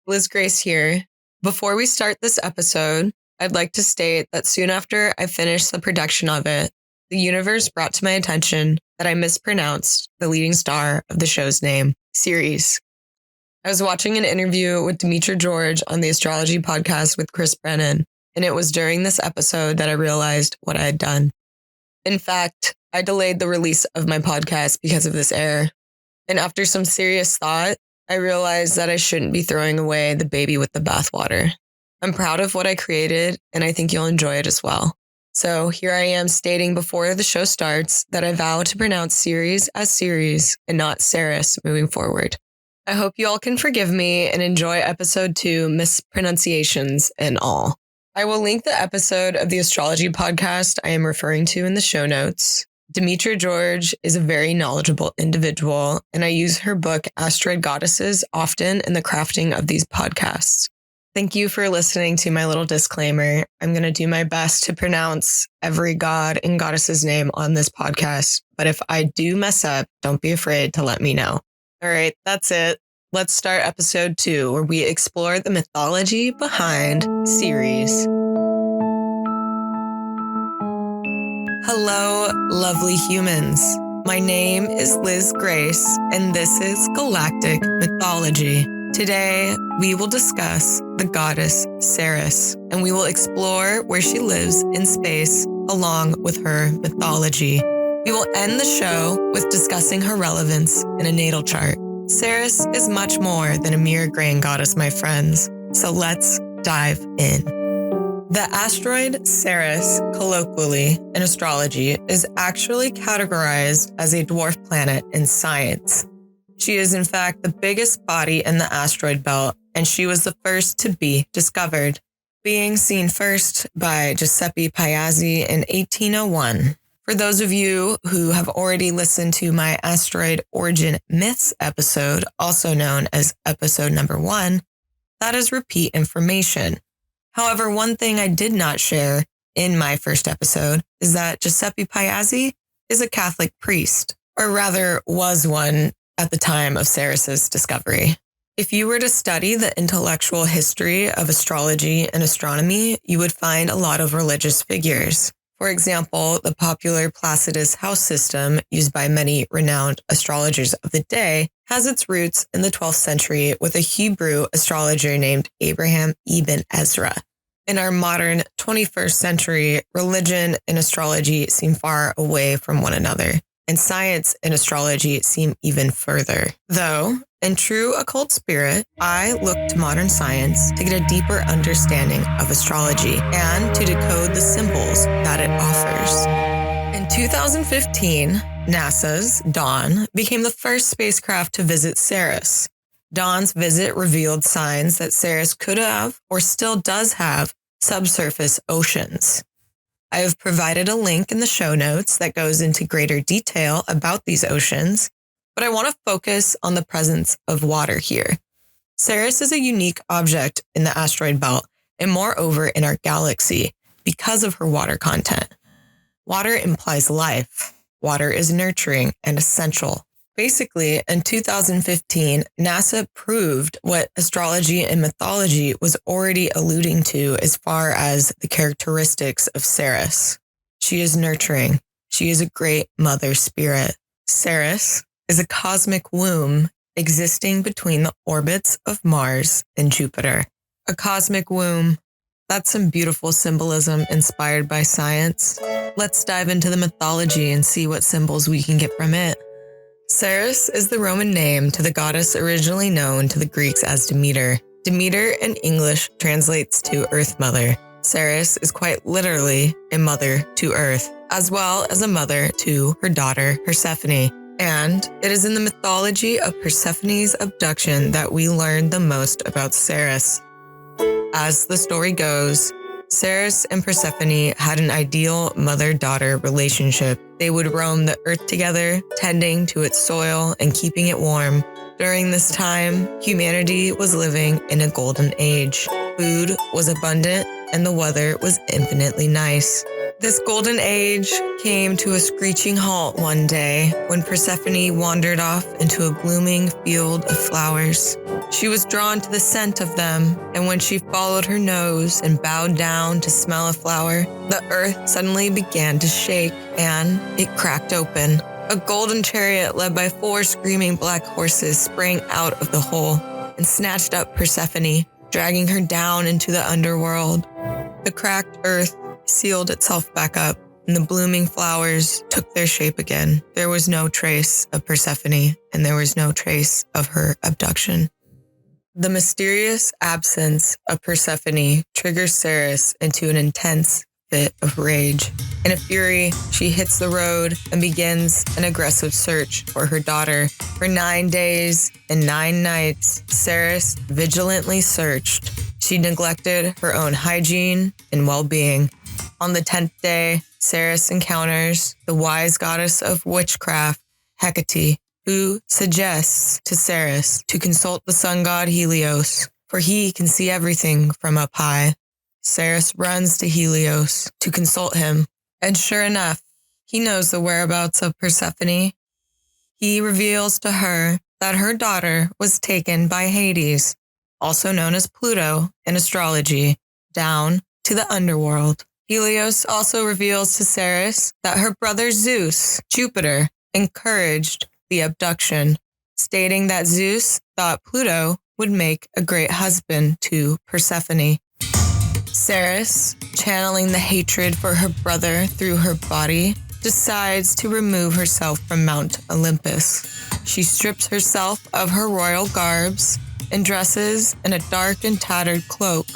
Liz Grace here. Before we start this episode, I'd like to state that soon after I finished the production of it, the universe brought to my attention that I mispronounced the leading star of the show's name, Ceres. I was watching an interview with Demetra George on the Astrology podcast with Chris Brennan, and it was during this episode that I realized what I had done. In fact, I delayed the release of my podcast because of this error. And after some serious thought, I realized that I shouldn't be throwing away the baby with the bathwater. I'm proud of what I created, and I think you'll enjoy it as well. So here I am stating before the show starts that I vow to pronounce Ceres as Ceres and not Ceres moving forward. I hope you all can forgive me and enjoy episode 2 mispronunciations and all. I will link the episode of the Astrology podcast I am referring to in the show notes. Demetra George is a very knowledgeable individual, and I use her book Asteroid Goddesses often in the crafting of these podcasts. Thank you for listening to my little disclaimer. I'm going to do my best to pronounce every god and goddess's name on this podcast, but if I do mess up, don't be afraid to let me know. All right, that's it. Let's start episode 2, where we explore the mythology behind Ceres. Hello, lovely humans. My name is Liz Grace, and this is Galactic Mythology. Today, we will discuss the goddess Ceres, and we will explore where she lives in space along with her mythology. We will end the show with discussing her relevance in a natal chart. Ceres is much more than a mere grain goddess, my friends, so let's dive in. The asteroid Ceres, colloquially in astrology, is actually categorized as a dwarf planet in science. She is in fact the biggest body in the asteroid belt, and she was the first to be discovered, being seen first by Giuseppe Piazzi in 1801. For those of you who have already listened to my asteroid origin myths episode, also known as episode number 1, that is repeat information. However, one thing I did not share in my first episode is that Giuseppe Piazzi is a Catholic priest, or rather was one at the time of Ceres' discovery. If you were to study the intellectual history of astrology and astronomy, you would find a lot of religious figures. For example, the popular Placidus house system used by many renowned astrologers of the day has its roots in the 12th century with a Hebrew astrologer named Abraham ibn Ezra. In our modern 21st century, religion and astrology seem far away from one another, and science and astrology seem even further. Though, in true occult spirit, I look to modern science to get a deeper understanding of astrology and to decode the symbols that it offers. In 2015, NASA's Dawn became the first spacecraft to visit Ceres. Dawn's visit revealed signs that Ceres could have, or still does have, subsurface oceans. I have provided a link in the show notes that goes into greater detail about these oceans, but I want to focus on the presence of water here. Ceres is a unique object in the asteroid belt, and moreover in our galaxy, because of her water content. Water implies life. Water is nurturing and essential. Basically, in 2015, NASA proved what astrology and mythology was already alluding to as far as the characteristics of Ceres. She is nurturing. She is a great mother spirit. Ceres is a cosmic womb existing between the orbits of Mars and Jupiter. A cosmic womb. That's some beautiful symbolism inspired by science. Let's dive into the mythology and see what symbols we can get from it. Ceres is the Roman name to the goddess originally known to the Greeks as Demeter. Demeter in English translates to Earth Mother. Ceres is quite literally a mother to Earth, as well as a mother to her daughter Persephone. And it is in the mythology of Persephone's abduction that we learn the most about Ceres. As the story goes, Ceres and Persephone had an ideal mother-daughter relationship. They would roam the earth together, tending to its soil and keeping it warm. During this time, humanity was living in a golden age. Food was abundant and the weather was infinitely nice. This golden age came to a screeching halt one day when Persephone wandered off into a blooming field of flowers. She was drawn to the scent of them, and when she followed her nose and bowed down to smell a flower, the earth suddenly began to shake, and it cracked open. A golden chariot led by 4 screaming black horses sprang out of the hole and snatched up Persephone, dragging her down into the underworld. The cracked earth sealed itself back up, and the blooming flowers took their shape again. There was no trace of Persephone, and there was no trace of her abduction. The mysterious absence of Persephone triggers Ceres into an intense fit of rage. In a fury, she hits the road and begins an aggressive search for her daughter. For 9 days and 9 nights, Ceres vigilantly searched. She neglected her own hygiene and well-being. On the 10th day, Ceres encounters the wise goddess of witchcraft, Hecate, who suggests to Ceres to consult the sun god Helios, for he can see everything from up high. Ceres runs to Helios to consult him, and sure enough, he knows the whereabouts of Persephone. He reveals to her that her daughter was taken by Hades, also known as Pluto in astrology, down to the underworld. Helios also reveals to Ceres that her brother Zeus, Jupiter, encouraged the abduction, stating that Zeus thought Pluto would make a great husband to Persephone. Ceres, channeling the hatred for her brother through her body, decides to remove herself from Mount Olympus. She strips herself of her royal garbs and dresses in a dark and tattered cloak,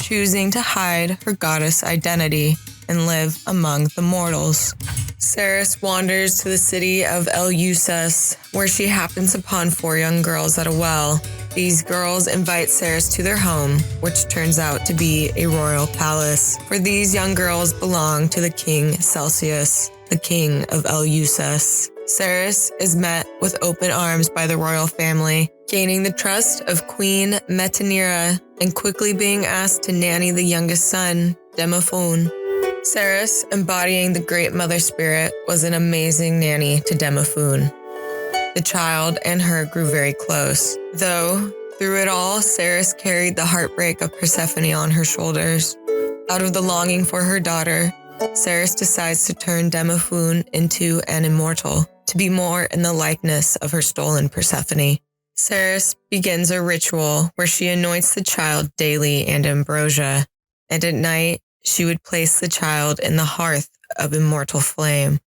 choosing to hide her goddess identity and live among the mortals. Ceres wanders to the city of Eleusis, where she happens upon 4 young girls at a well. These girls invite Ceres to their home, which turns out to be a royal palace, for these young girls belong to the king Celsius, the king of Eleusis. Ceres is met with open arms by the royal family, gaining the trust of Queen Metanira and quickly being asked to nanny the youngest son, Demephon. Ceres, embodying the great mother spirit, was an amazing nanny to Demephon. The child and her grew very close, though through it all, Ceres carried the heartbreak of Persephone on her shoulders. Out of the longing for her daughter, Ceres decides to turn Demephon into an immortal, to be more in the likeness of her stolen Persephone. Ceres begins a ritual where she anoints the child daily and ambrosia, and at night, she would place the child in the hearth of immortal flame.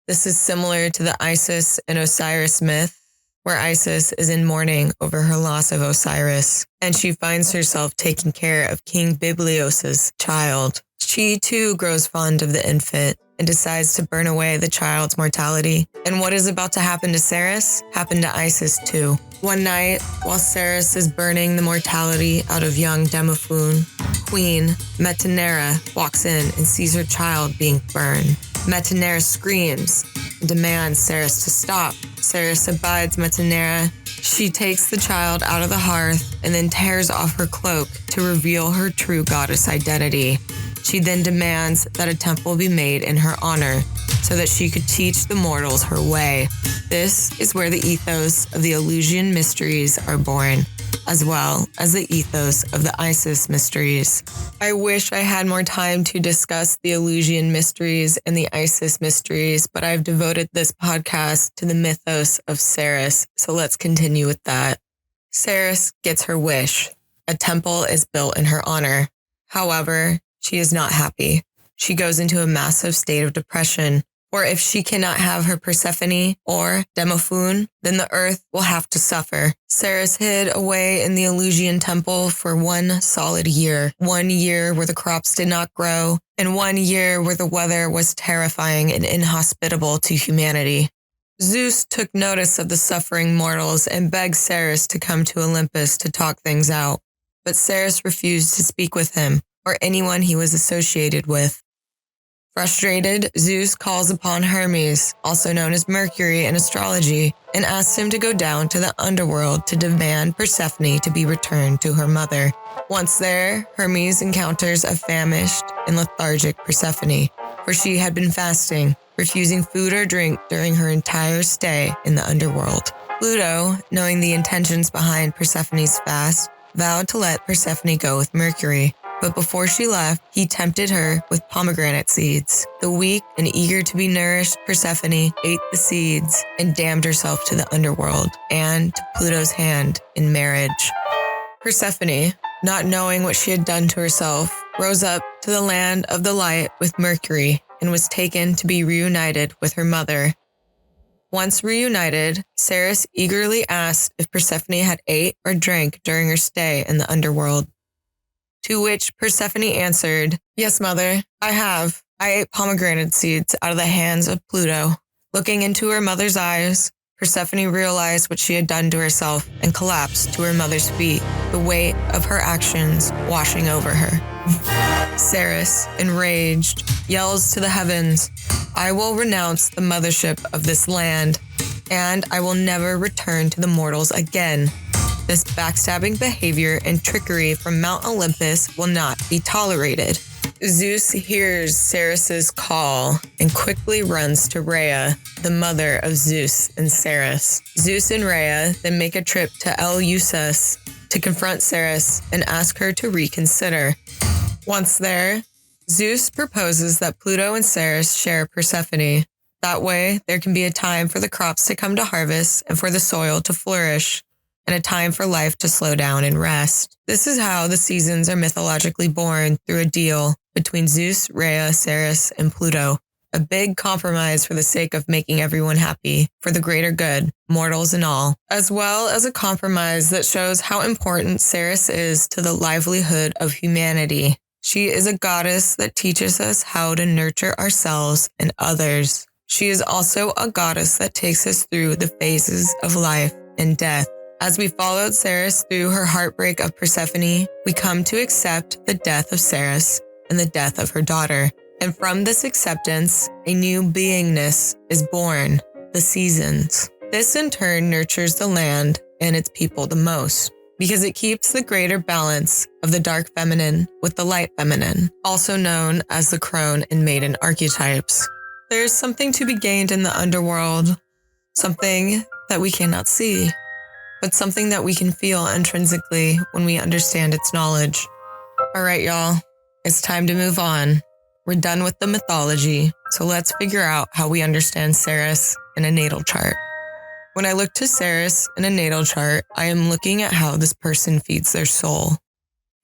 This is similar to the Isis and Osiris myth, where Isis is in mourning over her loss of Osiris, and she finds herself taking care of King Biblios's child. She too grows fond of the infant and decides to burn away the child's mortality. And what is about to happen to Ceres happened to Isis too. One night, while Ceres is burning the mortality out of young Demephon, Queen Metanira walks in and sees her child being burned. Metanira screams and demands Ceres to stop. Ceres abides Metanira. She takes the child out of the hearth and then tears off her cloak to reveal her true goddess identity. She then demands that a temple be made in her honor so that she could teach the mortals her way. This is where the ethos of the Eleusinian mysteries are born, as well as the ethos of the Isis mysteries. I wish I had more time to discuss the Eleusinian mysteries and the Isis mysteries, but I've devoted this podcast to the mythos of Ceres, so let's continue with that. Ceres gets her wish. A temple is built in her honor. However, she is not happy. She goes into a massive state of depression, or if she cannot have her Persephone or Demephon, then the earth will have to suffer. Ceres hid away in the Eleusinian temple for 1 solid year. 1 year where the crops did not grow, and 1 year where the weather was terrifying and inhospitable to humanity. Zeus took notice of the suffering mortals and begged Ceres to come to Olympus to talk things out, but Ceres refused to speak with him or anyone he was associated with. Frustrated, Zeus calls upon Hermes, also known as Mercury in astrology, and asks him to go down to the underworld to demand Persephone to be returned to her mother. Once there, Hermes encounters a famished and lethargic Persephone, for she had been fasting, refusing food or drink during her entire stay in the underworld. Pluto, knowing the intentions behind Persephone's fast, vowed to let Persephone go with Mercury. But before she left, he tempted her with pomegranate seeds. The weak and eager to be nourished Persephone ate the seeds and damned herself to the underworld and to Pluto's hand in marriage. Persephone, not knowing what she had done to herself, rose up to the land of the light with Mercury and was taken to be reunited with her mother. Once reunited, Ceres eagerly asked if Persephone had ate or drank during her stay in the underworld. To which Persephone answered, "Yes, mother, I have. I ate pomegranate seeds out of the hands of Pluto." Looking into her mother's eyes, Persephone realized what she had done to herself and collapsed to her mother's feet, the weight of her actions washing over her. Ceres, enraged, yells to the heavens, "I will renounce the mothership of this land, and I will never return to the mortals again. This backstabbing behavior and trickery from Mount Olympus will not be tolerated." Zeus hears Ceres' call and quickly runs to Rhea, the mother of Zeus and Ceres. Zeus and Rhea then make a trip to Eleusis to confront Ceres and ask her to reconsider. Once there, Zeus proposes that Pluto and Ceres share Persephone. That way, there can be a time for the crops to come to harvest and for the soil to flourish, and a time for life to slow down and rest. This is how the seasons are mythologically born, through a deal between Zeus, Rhea, Ceres, and Pluto. A big compromise for the sake of making everyone happy, for the greater good, mortals and all, as well as a compromise that shows how important Ceres is to the livelihood of humanity. She is a goddess that teaches us how to nurture ourselves and others. She is also a goddess that takes us through the phases of life and death. As we followed Ceres through her heartbreak of Persephone, we come to accept the death of Ceres and the death of her daughter. And from this acceptance, a new beingness is born, the seasons. This in turn nurtures the land and its people the most, because it keeps the greater balance of the dark feminine with the light feminine, also known as the crone and maiden archetypes. There is something to be gained in the underworld, something that we cannot see, but something that we can feel intrinsically when we understand its knowledge. All right, y'all, it's time to move on. We're done with the mythology, so let's figure out how we understand Ceres in a natal chart. When I look to Ceres in a natal chart, I am looking at how this person feeds their soul.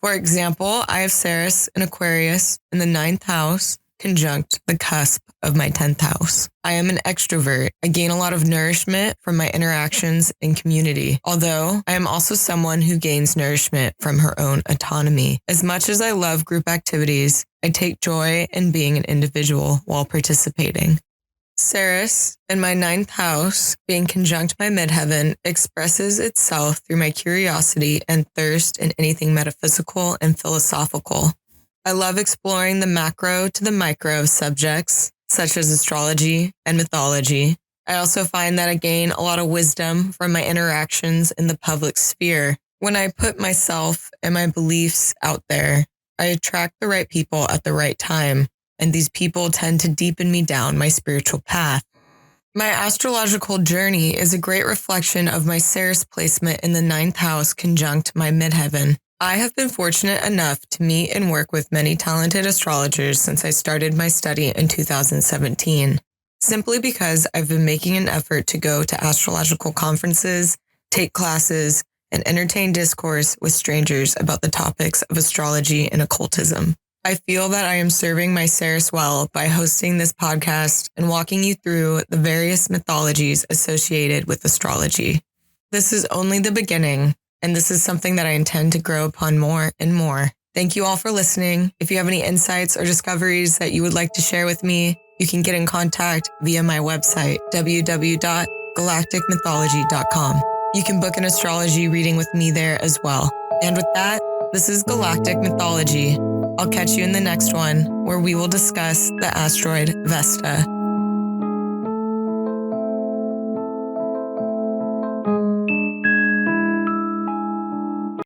For example, I have Ceres in Aquarius in the 9th house, conjunct the cusp of my 10th house. I am an extrovert. I gain a lot of nourishment from my interactions in community, although I am also someone who gains nourishment from her own autonomy. As much as I love group activities, I take joy in being an individual while participating. Ceres, in my 9th house, being conjunct my midheaven, expresses itself through my curiosity and thirst in anything metaphysical and philosophical. I love exploring the macro to the micro of subjects, such as astrology and mythology. I also find that I gain a lot of wisdom from my interactions in the public sphere. When I put myself and my beliefs out there, I attract the right people at the right time, and these people tend to deepen me down my spiritual path. My astrological journey is a great reflection of my Ceres placement in the 9th house conjunct my midheaven. I have been fortunate enough to meet and work with many talented astrologers since I started my study in 2017, simply because I've been making an effort to go to astrological conferences, take classes, and entertain discourse with strangers about the topics of astrology and occultism. I feel that I am serving my Ceres well by hosting this podcast and walking you through the various mythologies associated with astrology. This is only the beginning, and this is something that I intend to grow upon more and more. Thank you all for listening. If you have any insights or discoveries that you would like to share with me, you can get in contact via my website, www.galacticmythology.com. You can book an astrology reading with me there as well. And with that, this is Galactic Mythology. I'll catch you in the next one, where we will discuss the asteroid Vesta.